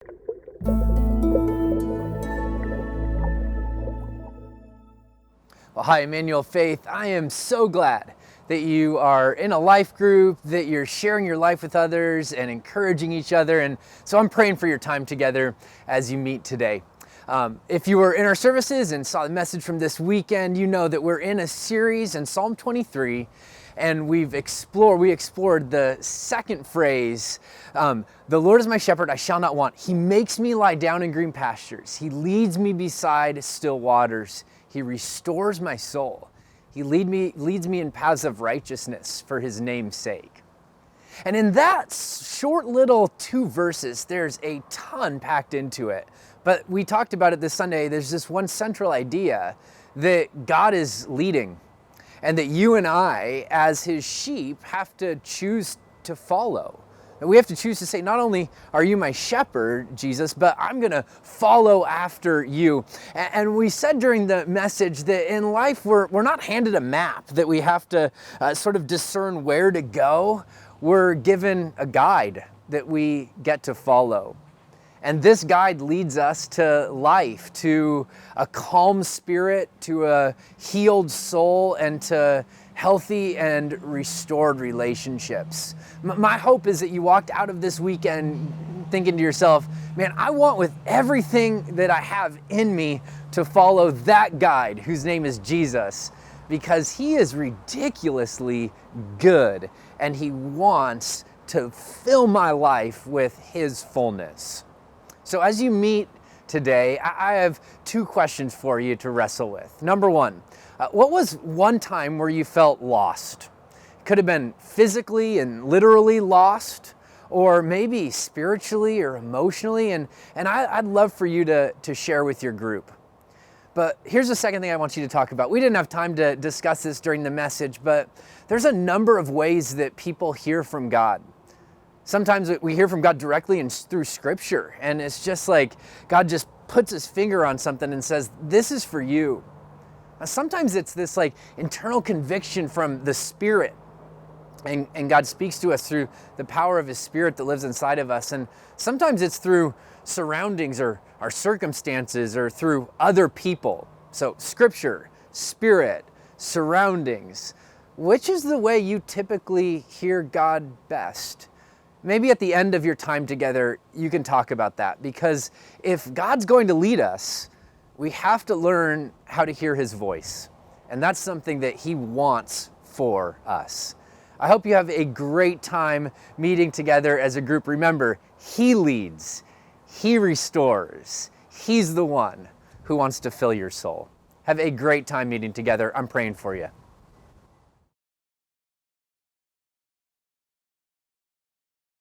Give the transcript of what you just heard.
Well, hi, Emmanuel Faith. I am so glad that you are in a life group, that you're sharing your life with others and encouraging each other. And so I'm praying for your time together as you meet today. If you were in our services and saw the message from this weekend, you know that we're in a series in Psalm 23, and we explored the second phrase, the Lord is my shepherd, I shall not want. He makes me lie down in green pastures. He leads me beside still waters. He restores my soul. He leads me in paths of righteousness for his name's sake. And in that short little 2 verses, there's a ton packed into it. But we talked about it this Sunday. There's this one central idea that God is leading, and that you and I, as his sheep, have to choose to follow. And we have to choose to say, not only are you my shepherd, Jesus, but I'm going to follow after you. And we said during the message that in life, we're not handed a map that we have to sort of discern where to go. We're given a guide that we get to follow. And this guide leads us to life, to a calm spirit, to a healed soul, and to healthy and restored relationships. My hope is that you walked out of this weekend thinking to yourself, man, I want with everything that I have in me to follow that guide whose name is Jesus, because he is ridiculously good and he wants to fill my life with his fullness. So as you meet today, I have 2 questions for you to wrestle with. Number 1, what was one time where you felt lost? It could have been physically and literally lost, or maybe spiritually or emotionally, and I'd love for you to share with your group. But here's the second thing I want you to talk about. We didn't have time to discuss this during the message, but there's a number of ways that people hear from God. Sometimes we hear from God directly and through Scripture, and it's just like God just puts his finger on something and says, this is for you. Sometimes it's this like internal conviction from the Spirit, and God speaks to us through the power of his Spirit that lives inside of us. And sometimes it's through surroundings or our circumstances or through other people. So Scripture, Spirit, surroundings. Which is the way you typically hear God best? Maybe at the end of your time together, you can talk about that, because if God's going to lead us, we have to learn how to hear his voice. And that's something that he wants for us. I hope you have a great time meeting together as a group. Remember, he leads, he restores, he's the one who wants to fill your soul. Have a great time meeting together. I'm praying for you.